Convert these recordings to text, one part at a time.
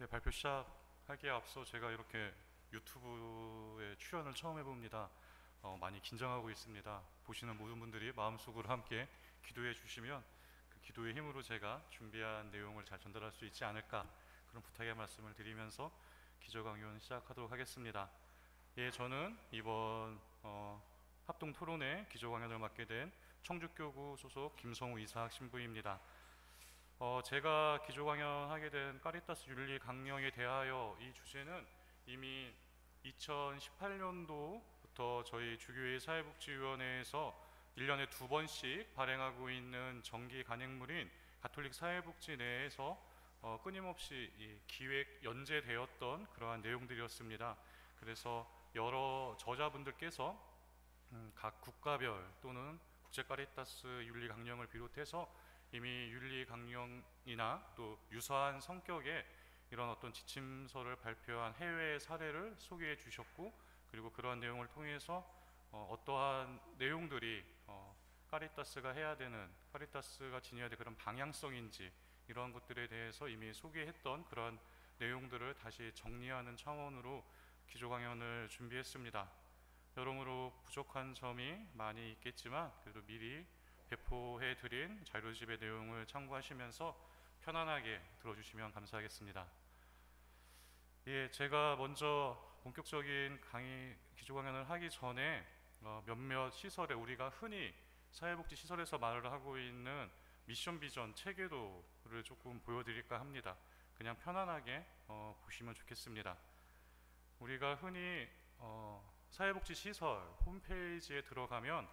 네, 발표 시작하기에 앞서 제가 이렇게 유튜브에 출연을 처음 해봅니다. 많이 긴장하고 있습니다. 보시는 모든 분들이 마음속으로 함께 기도해 주시면 그 기도의 힘으로 제가 준비한 내용을 잘 전달할 수 있지 않을까, 그런 부탁의 말씀을 드리면서 기조 강연 시작하도록 하겠습니다. 예, 저는 이번 합동 토론회 기조 강연을 맡게 된 청주교구 소속 김성우 이사학 신부입니다. 제가 기조 강연하게 된 까리타스 윤리 강령에 대하여 이 주제는 이미 2018년도부터 저희 주교회 사회복지위원회에서 1년에 2번씩 발행하고 있는 정기 간행물인 가톨릭 사회복지 내에서 끊임없이 기획 연재되었던 그러한 내용들이었습니다. 그래서 여러 저자분들께서 각 국가별 또는 국제 까리타스 윤리 강령을 비롯해서 이미 윤리 강령이나 또 유사한 성격의 이런 어떤 지침서를 발표한 해외 사례를 소개해 주셨고, 그리고 그러한 내용을 통해서 어떠한 내용들이 까리타스가 해야 되는, 까리타스가 지녀야 될 그런 방향성인지, 이러한 것들에 대해서 이미 소개했던 그러한 내용들을 다시 정리하는 차원으로 기조 강연을 준비했습니다. 여러모로 부족한 점이 많이 있겠지만 그래도 미리 배포해드린 자료집의 내용을 참고하시면서 편안하게 들어주시면 감사하겠습니다. 예, 제가 먼저 본격적인 기조 강연을 하기 전에 몇몇 시설에, 우리가 흔히 사회복지 시설에서 말을 하고 있는 미션 비전 체계도를 조금 보여드릴까 합니다. 그냥 편안하게 보시면 좋겠습니다. 우리가 흔히 사회복지 시설 홈페이지에 들어가면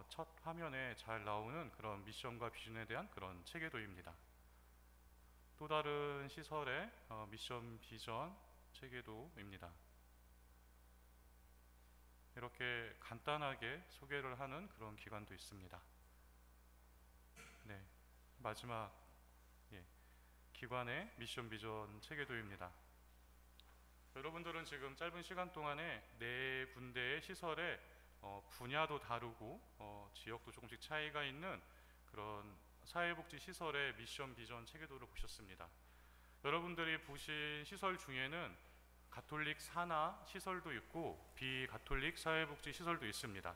첫 화면에 잘 나오는 그런 미션과 비전에 대한 그런 체계도입니다. 또 다른 시설의 미션 비전 체계도입니다. 이렇게 간단하게 소개를 하는 그런 기관도 있습니다. 네, 마지막 기관의 미션 비전 체계도입니다. 여러분들은 지금 짧은 시간 동안에 4군데의 시설에 분야도 다르고 지역도 조금씩 차이가 있는 그런 사회복지 시설의 미션 비전 체계도를 보셨습니다. 여러분들이 보신 시설 중에는 가톨릭 산하 시설도 있고 비가톨릭 사회복지 시설도 있습니다.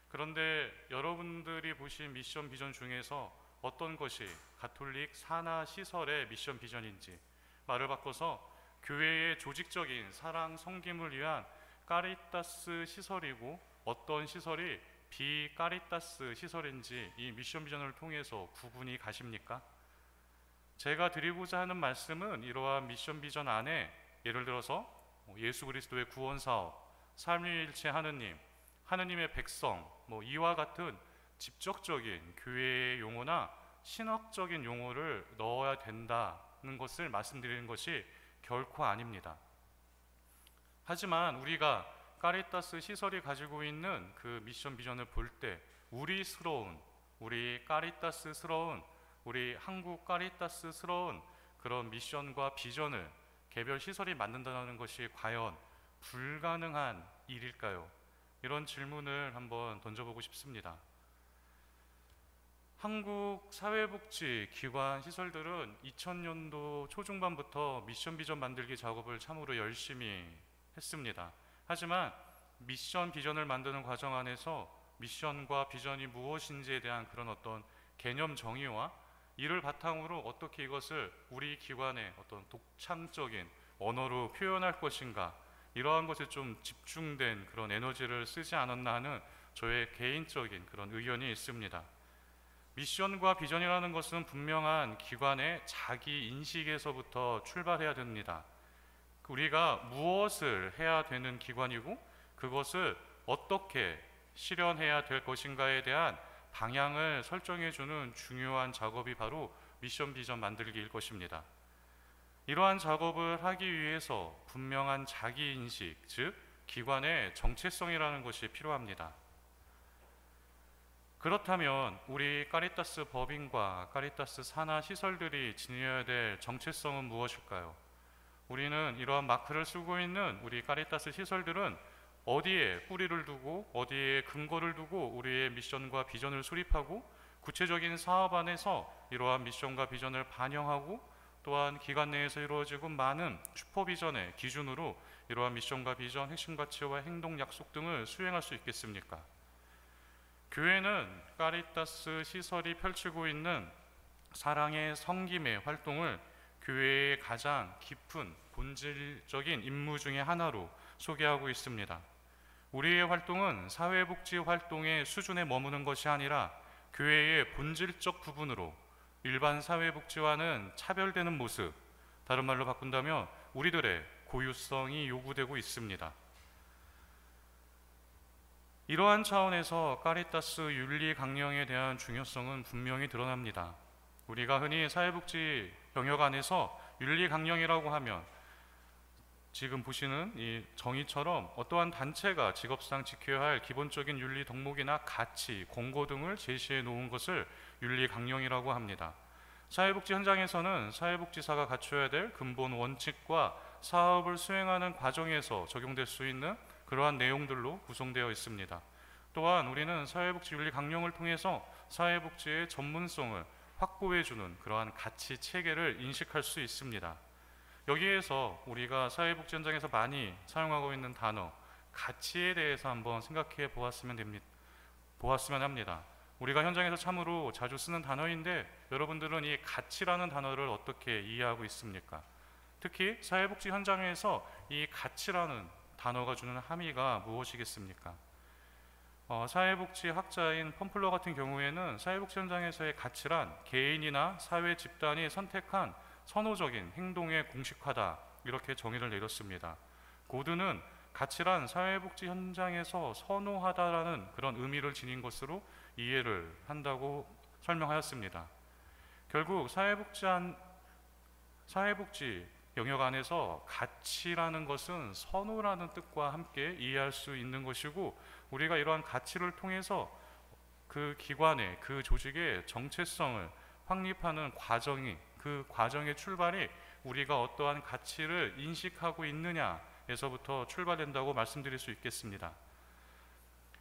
그런데 여러분들이 보신 미션 비전 중에서 어떤 것이 가톨릭 산하 시설의 미션 비전인지, 말을 바꿔서 교회의 조직적인 사랑 섬김을 위한 까리타스 시설이고 어떤 시설이 비까리타스 시설인지 이 미션 비전을 통해서 구분이 가십니까? 제가 드리고자 하는 말씀은 이러한 미션 비전 안에 예를 들어서 예수 그리스도의 구원 사업, 삼위일체 하느님, 하느님의 백성, 이와 같은 직접적인 교회의 용어나 신학적인 용어를 넣어야 된다는 것을 말씀드리는 것이 결코 아닙니다. 하지만 우리가 까리타스 시설이 가지고 있는 그 미션 비전을 볼 때 우리 까리타스스러운, 우리 한국 까리타스스러운 그런 미션과 비전을 개별 시설이 만든다는 것이 과연 불가능한 일일까요? 이런 질문을 한번 던져보고 싶습니다. 한국 사회복지 기관 시설들은 2000년도 초중반부터 미션 비전 만들기 작업을 참으로 열심히 했습니다. 하지만 미션 비전을 만드는 과정 안에서 미션과 비전이 무엇인지에 대한 그런 어떤 개념 정의와 이를 바탕으로 어떻게 이것을 우리 기관의 어떤 독창적인 언어로 표현할 것인가, 이러한 것에 좀 집중된 그런 에너지를 쓰지 않았나 하는 저의 개인적인 그런 의견이 있습니다. 미션과 비전이라는 것은 분명한 기관의 자기 인식에서부터 출발해야 됩니다. 우리가 무엇을 해야 되는 기관이고 그것을 어떻게 실현해야 될 것인가에 대한 방향을 설정해주는 중요한 작업이 바로 미션 비전 만들기일 것입니다. 이러한 작업을 하기 위해서 분명한 자기 인식, 즉 기관의 정체성이라는 것이 필요합니다. 그렇다면 우리 까리타스 법인과 까리타스 산하 시설들이 지녀야 될 정체성은 무엇일까요? 우리는 이러한 마크를 쓰고 있는 우리 까리타스 시설들은 어디에 뿌리를 두고 어디에 근거를 두고 우리의 미션과 비전을 수립하고 구체적인 사업 안에서 이러한 미션과 비전을 반영하고 또한 기관 내에서 이루어지고 많은 슈퍼비전의 기준으로 이러한 미션과 비전, 핵심 가치와 행동 약속 등을 수행할 수 있겠습니까? 교회는 카리타스 시설이 펼치고 있는 사랑의 섬김의 활동을 교회의 가장 깊은 본질적인 임무 중의 하나로 소개하고 있습니다. 우리의 활동은 사회복지 활동의 수준에 머무는 것이 아니라 교회의 본질적 부분으로 일반 사회복지와는 차별되는 모습, 다른 말로 바꾼다면 우리들의 고유성이 요구되고 있습니다. 이러한 차원에서 카리타스 윤리 강령에 대한 중요성은 분명히 드러납니다. 우리가 흔히 사회복지 영역 안에서 윤리 강령이라고 하면 지금 보시는 이 정의처럼 어떠한 단체가 직업상 지켜야 할 기본적인 윤리 덕목이나 가치, 권고 등을 제시해 놓은 것을 윤리 강령이라고 합니다. 사회복지 현장에서는 사회복지사가 갖춰야 될 근본 원칙과 사업을 수행하는 과정에서 적용될 수 있는 그러한 내용들로 구성되어 있습니다. 또한 우리는 사회복지 윤리 강령을 통해서 사회복지의 전문성을 확보해주는 그러한 가치 체계를 인식할 수 있습니다. 여기에서 우리가 사회복지 현장에서 많이 사용하고 있는 단어 가치에 대해서 한번 생각해 보았으면 합니다. 우리가 현장에서 참으로 자주 쓰는 단어인데 여러분들은 이 가치라는 단어를 어떻게 이해하고 있습니까? 특히 사회복지 현장에서 이 가치라는 단어가 주는 함의가 무엇이겠습니까? 사회복지 학자인 펌플러 같은 경우에는 사회복지 현장에서의 가치란 개인이나 사회 집단이 선택한 선호적인 행동의 공식화다, 이렇게 정의를 내렸습니다. 고드는 가치란 사회복지 현장에서 선호하다라는 그런 의미를 지닌 것으로 이해를 한다고 설명하였습니다. 결국 사회복지 영역 안에서 가치라는 것은 선호라는 뜻과 함께 이해할 수 있는 것이고, 우리가 이러한 가치를 통해서 그 기관의, 그 조직의 정체성을 확립하는 과정이, 그 과정의 출발이 우리가 어떠한 가치를 인식하고 있느냐에서부터 출발된다고 말씀드릴 수 있겠습니다.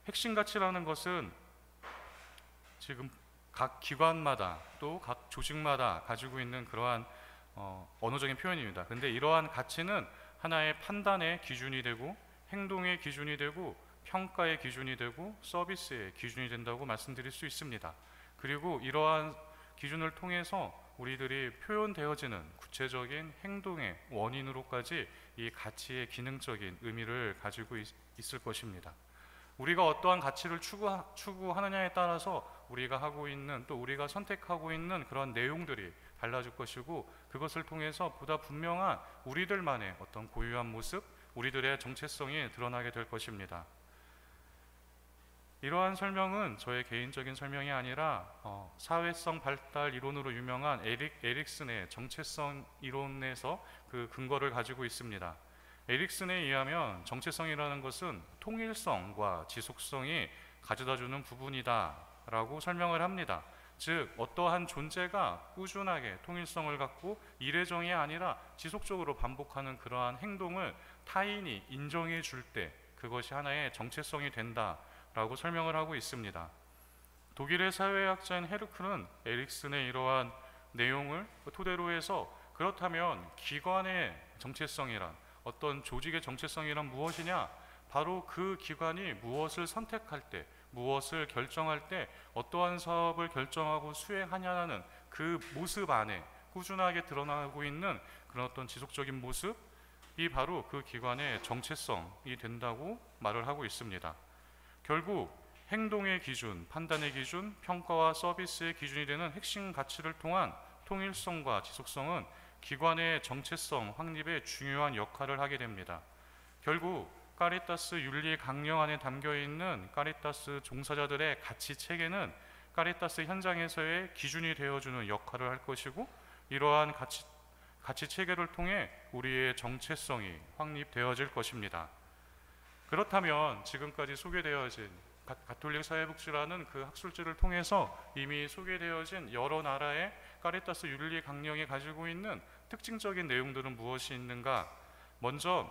핵심 가치라는 것은 지금 각 기관마다 또 각 조직마다 가지고 있는 그러한 언어적인 표현입니다. 근데 이러한 가치는 하나의 판단의 기준이 되고 행동의 기준이 되고 평가의 기준이 되고 서비스의 기준이 된다고 말씀드릴 수 있습니다. 그리고 이러한 기준을 통해서 우리들이 표현되어지는 구체적인 행동의 원인으로까지 이 가치의 기능적인 의미를 가지고 있을 것입니다. 우리가 어떠한 가치를 추구하느냐에 따라서 우리가 하고 있는, 또 우리가 선택하고 있는 그런 내용들이 달라질 것이고, 그것을 통해서 보다 분명한 우리들만의 어떤 고유한 모습, 우리들의 정체성이 드러나게 될 것입니다. 이러한 설명은 저의 개인적인 설명이 아니라 사회성 발달 이론으로 유명한 에릭슨의 정체성 이론에서 그 근거를 가지고 있습니다. 에릭슨에 의하면 정체성이라는 것은 통일성과 지속성이 가져다주는 부분이다 라고 설명을 합니다. 즉 어떠한 존재가 꾸준하게 통일성을 갖고 이례적이 아니라 지속적으로 반복하는 그러한 행동을 타인이 인정해 줄 때 그것이 하나의 정체성이 된다 라고 설명을 하고 있습니다. 독일의 사회학자인 헤르크는 에릭슨의 이러한 내용을 토대로 해서, 그렇다면 기관의 정체성이란, 어떤 조직의 정체성이란 무엇이냐? 바로 그 기관이 무엇을 선택할 때, 무엇을 결정할 때 어떠한 사업을 결정하고 수행하냐는 그 모습 안에 꾸준하게 드러나고 있는 그런 어떤 지속적인 모습이 바로 그 기관의 정체성이 된다고 말을 하고 있습니다. 결국 행동의 기준, 판단의 기준, 평가와 서비스의 기준이 되는 핵심 가치를 통한 통일성과 지속성은 기관의 정체성 확립에 중요한 역할을 하게 됩니다. 결국 카리타스 윤리 강령 안에 담겨 있는 카리타스 종사자들의 가치 체계는 카리타스 현장에서의 기준이 되어주는 역할을 할 것이고, 이러한 가치 체계를 통해 우리의 정체성이 확립되어질 것입니다. 그렇다면 지금까지 소개되어진 가톨릭 사회복지라는 그 학술지를 통해서 이미 소개되어진 여러 나라의 카리타스 윤리 강령이 가지고 있는 특징적인 내용들은 무엇이 있는가? 먼저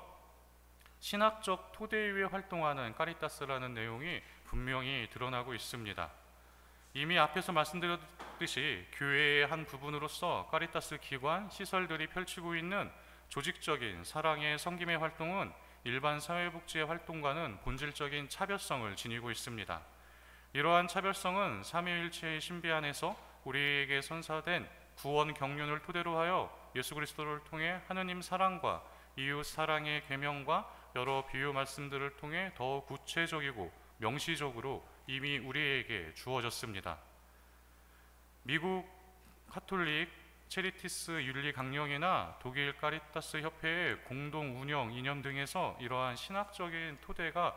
신학적 토대 위에 활동하는 카리타스라는 내용이 분명히 드러나고 있습니다. 이미 앞에서 밝혔듯이 교회의 한 부분으로서 카리타스 기관, 시설들이 펼치고 있는 조직적인 사랑의 섬김의 활동은 일반 사회복지의 활동과는 본질적인 차별성을 지니고 있습니다. 이러한 차별성은 삼위일체의 신비 안에서 우리에게 선사된 구원 경륜을 토대로 하여 예수 그리스도를 통해 하느님 사랑과 이웃 사랑의 계명과 여러 비유 말씀들을 통해 더 구체적이고 명시적으로 이미 우리에게 주어졌습니다. 미국 카톨릭 체리티스 윤리 강령이나 독일 카리타스 협회의 공동 운영 이념 등에서 이러한 신학적인 토대가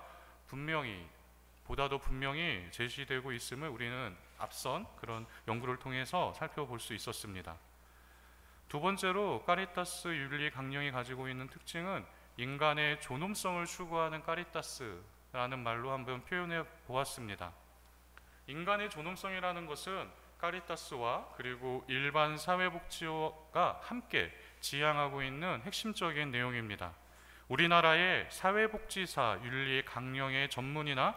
보다 더 분명히 제시되고 있음을 우리는 앞선 그런 연구를 통해서 살펴볼 수 있었습니다. 두 번째로 카리타스 윤리 강령이 가지고 있는 특징은 인간의 존엄성을 추구하는 카리타스라는 말로 한번 표현해 보았습니다. 인간의 존엄성이라는 것은 카리타스와 그리고 일반 사회복지가 함께 지향하고 있는 핵심적인 내용입니다. 우리나라의 사회복지사 윤리 강령의 전문이나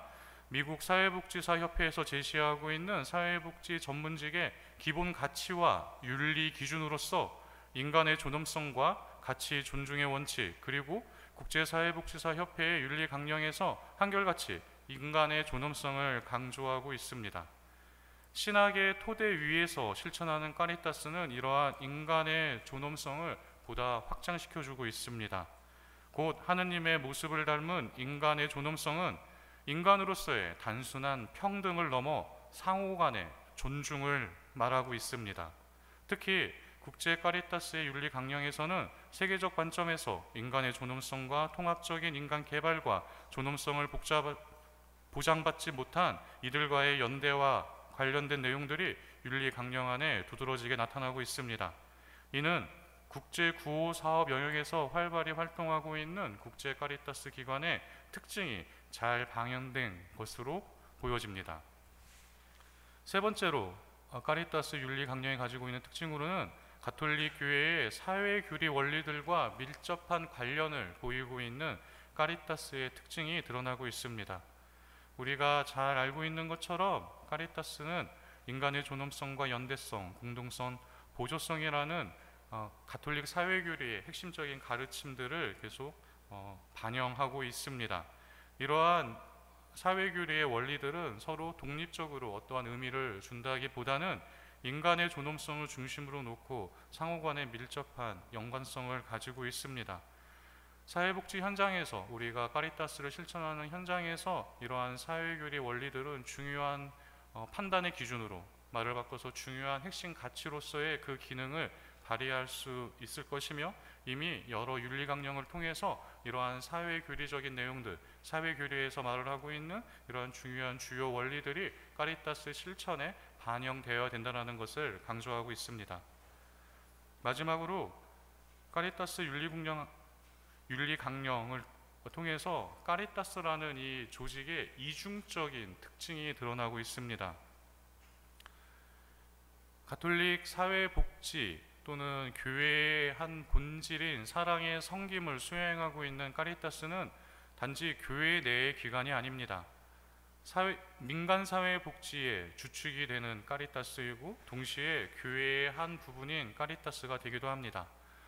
미국 사회복지사 협회에서 제시하고 있는 사회복지 전문직의 기본 가치와 윤리 기준으로서 인간의 존엄성과 가치 존중의 원칙, 그리고 국제사회복지사 협회의 윤리 강령에서 한결같이 인간의 존엄성을 강조하고 있습니다. 신학의 토대 위에서 실천하는 카리타스는 이러한 인간의 존엄성을 보다 확장시켜주고 있습니다. 곧 하느님의 모습을 닮은 인간의 존엄성은 인간으로서의 단순한 평등을 넘어 상호 간의 존중을 말하고 있습니다. 특히 국제 카리타스의 윤리 강령에서는 세계적 관점에서 인간의 존엄성과 통합적인 인간 개발과 존엄성을 보장받지 못한 이들과의 연대와 관련된 내용들이 윤리 강령 안에 두드러지게 나타나고 있습니다. 이는 국제 구호 사업 영역에서 활발히 활동하고 있는 국제 카리타스 기관의 특징이 잘 방영된 것으로 보여집니다. 세 번째로 카리타스 윤리 강령이 가지고 있는 특징으로는 가톨릭 교회의 사회 교리 원리들과 밀접한 관련을 보이고 있는 카리타스의 특징이 드러나고 있습니다. 우리가 잘 알고 있는 것처럼 카리타스는 인간의 존엄성과 연대성, 공동성, 보조성이라는 가톨릭 사회교리의 핵심적인 가르침들을 계속 반영하고 있습니다. 이러한 사회교리의 원리들은 서로 독립적으로 어떠한 의미를 준다기보다는 인간의 존엄성을 중심으로 놓고 상호간의 밀접한 연관성을 가지고 있습니다. 사회복지 현장에서 우리가 카리타스를 실천하는 현장에서 이러한 사회교리 원리들은 중요한 판단의 기준으로, 말을 바꿔서 중요한 핵심 가치로서의 그 기능을 발휘할 수 있을 것이며, 이미 여러 윤리강령을 통해서 이러한 사회교리적인 내용들, 사회교리에서 말을 하고 있는 이러한 중요한 주요 원리들이 카리타스 실천에 반영되어야 된다는 것을 강조하고 있습니다. 마지막으로 카리타스 윤리강령을 통해서 카리타스라는 이 조직의 이중적인 특징이 드러나고 있습니다. 가톨릭 사회복지 또는 교회의 한 본질인 사랑의 섬김을 수행하고 있는 카리타스는 단지 교회 내의 기관이 아닙니다. 민간사회복지의 주축이 되는 카리타스이고 동시에 교회의 한 부분인 카리타스가 되기도 합니다.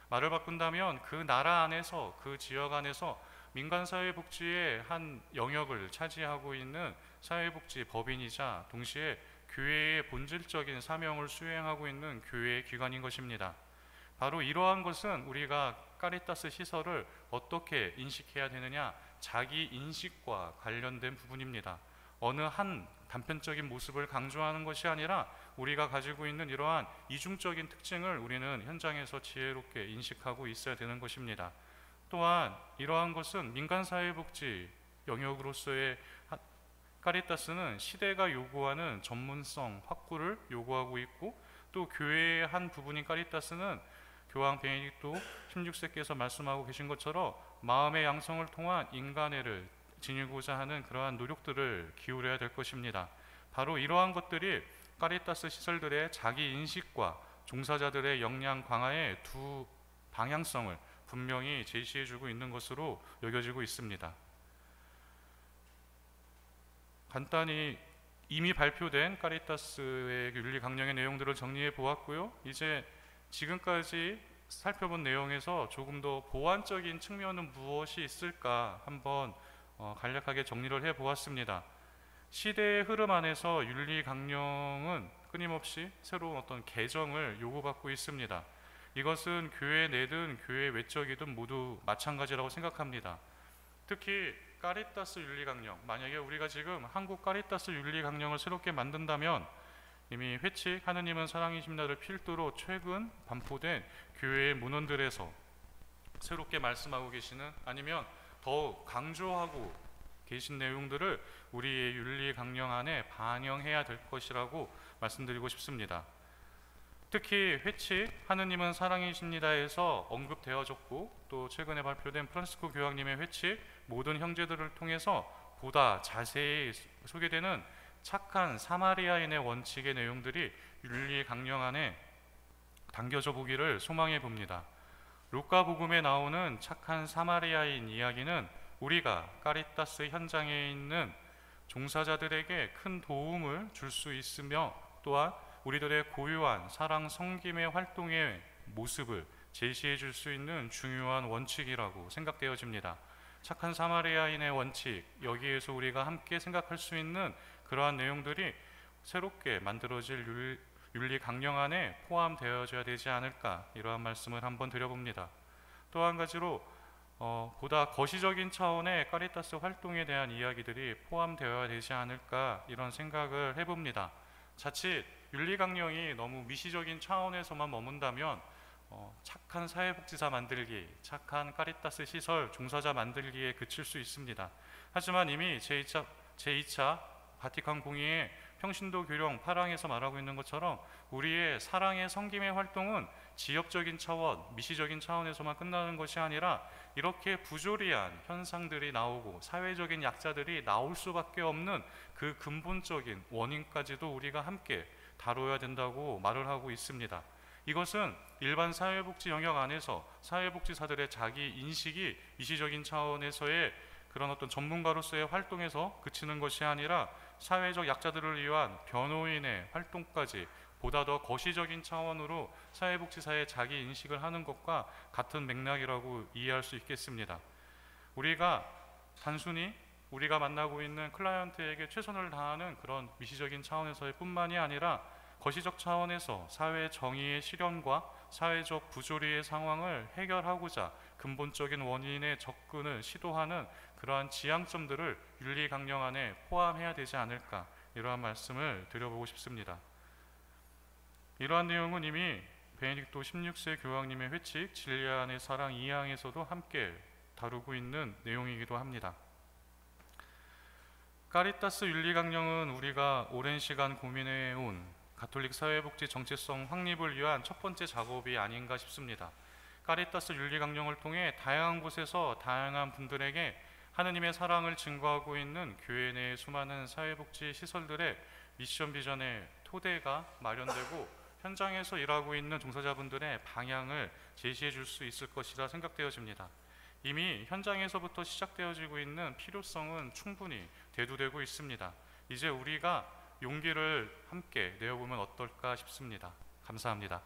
말을 바꾼다면 그 나라 안에서, 그 지역 안에서 민간사회복지의 한 영역을 차지하고 있는 사회복지 법인이자 동시에 교회의 본질적인 사명을 수행하고 있는 교회의 기관인 것입니다. 바로 이러한 것은 우리가 카리타스 시설을 어떻게 인식해야 되느냐, 자기 인식과 관련된 부분입니다. 어느 한 단편적인 모습을 강조하는 것이 아니라 우리가 가지고 있는 이러한 이중적인 특징을 우리는 현장에서 지혜롭게 인식하고 있어야 되는 것입니다. 또한 이러한 것은 민간사회복지 영역으로서의 카리타스는 시대가 요구하는 전문성 확보를 요구하고 있고, 또 교회의 한 부분인 카리타스는 교황 베네딕토 16세께서 말씀하고 계신 것처럼 마음의 양성을 통한 인간애를 지니고자 하는 그러한 노력들을 기울여야 될 것입니다. 바로 이러한 것들이 카리타스 시설들의 자기 인식과 종사자들의 역량 강화의 두 방향성을 분명히 제시해주고 있는 것으로 여겨지고 있습니다. 간단히 이미 발표된 카리타스의 윤리 강령의 내용들을 정리해 보았고요. 이제 지금까지 살펴본 내용에서 조금 더 보완적인 측면은 무엇이 있을까 한번 간략하게 정리를 해 보았습니다. 시대의 흐름 안에서 윤리 강령은 끊임없이 새로운 어떤 개정을 요구받고 있습니다. 이것은 교회 내든 교회 외적이든 모두 마찬가지라고 생각합니다. 특히 카리타스 윤리 강령, 만약에 우리가 지금 한국 카리타스 윤리 강령을 새롭게 만든다면 이미 회칙 하느님은 사랑이십니다를 필두로 최근 반포된 교회의 문헌들에서 새롭게 말씀하고 계시는, 아니면 더욱 강조하고 계신 내용들을 우리의 윤리 강령 안에 반영해야 될 것이라고 말씀드리고 싶습니다. 특히 회칙 하느님은 사랑이십니다에서 언급되어졌고, 또 최근에 발표된 프란시스코 교황님의 회칙 모든 형제들을 통해서 보다 자세히 소개되는 착한 사마리아인의 원칙의 내용들이 윤리 강령 안에 담겨져 보기를 소망해 봅니다. 루카복음에 나오는 착한 사마리아인 이야기는 우리가 카리타스 현장에 있는 종사자들에게 큰 도움을 줄 수 있으며, 또한 우리들의 고유한 사랑 섬김의 활동의 모습을 제시해 줄 수 있는 중요한 원칙이라고 생각되어집니다. 착한 사마리아인의 원칙, 여기에서 우리가 함께 생각할 수 있는 그러한 내용들이 새롭게 만들어질 윤리 강령 안에 포함되어져야 되지 않을까, 이러한 말씀을 한번 드려봅니다. 또 한 가지로 보다 거시적인 차원의 카리타스 활동에 대한 이야기들이 포함되어야 되지 않을까, 이런 생각을 해봅니다. 자칫 윤리 강령이 너무 미시적인 차원에서만 머문다면 착한 사회복지사 만들기, 착한 카리타스 시설 종사자 만들기에 그칠 수 있습니다. 하지만 이미 제2차 바티칸 공의회 평신도 교령 8항에서 말하고 있는 것처럼 우리의 사랑의 섬김의 활동은 지역적인 차원, 미시적인 차원에서만 끝나는 것이 아니라 이렇게 부조리한 현상들이 나오고 사회적인 약자들이 나올 수밖에 없는 그 근본적인 원인까지도 우리가 함께 다뤄야 된다고 말을 하고 있습니다. 이것은 일반 사회복지 영역 안에서 사회복지사들의 자기 인식이 미시적인 차원에서의 그런 어떤 전문가로서의 활동에서 그치는 것이 아니라 사회적 약자들을 위한 변호인의 활동까지 보다 더 거시적인 차원으로 사회복지사의 자기 인식을 하는 것과 같은 맥락이라고 이해할 수 있겠습니다. 우리가 단순히 우리가 만나고 있는 클라이언트에게 최선을 다하는 그런 미시적인 차원에서의 뿐만이 아니라 거시적 차원에서 사회 정의의 실현과 사회적 부조리의 상황을 해결하고자 근본적인 원인의 접근을 시도하는 그러한 지향점들을 윤리 강령 안에 포함해야 되지 않을까, 이러한 말씀을 드려보고 싶습니다. 이러한 내용은 이미 베네딕토 16세 교황님의 회칙 진리 안의 사랑 2항에서도 함께 다루고 있는 내용이기도 합니다. 카리타스 윤리 강령은 우리가 오랜 시간 고민해온 가톨릭 사회복지 정체성 확립을 위한 첫 번째 작업이 아닌가 싶습니다. 카리타스 윤리 강령을 통해 다양한 곳에서 다양한 분들에게 하느님의 사랑을 증거하고 있는 교회 내의 수많은 사회복지 시설들의 미션 비전의 토대가 마련되고 현장에서 일하고 있는 종사자분들의 방향을 제시해 줄 수 있을 것이라 생각되어집니다. 이미 현장에서부터 시작되어지고 있는 필요성은 충분히 대두되고 있습니다. 이제 우리가 용기를 함께 내어보면 어떨까 싶습니다. 감사합니다.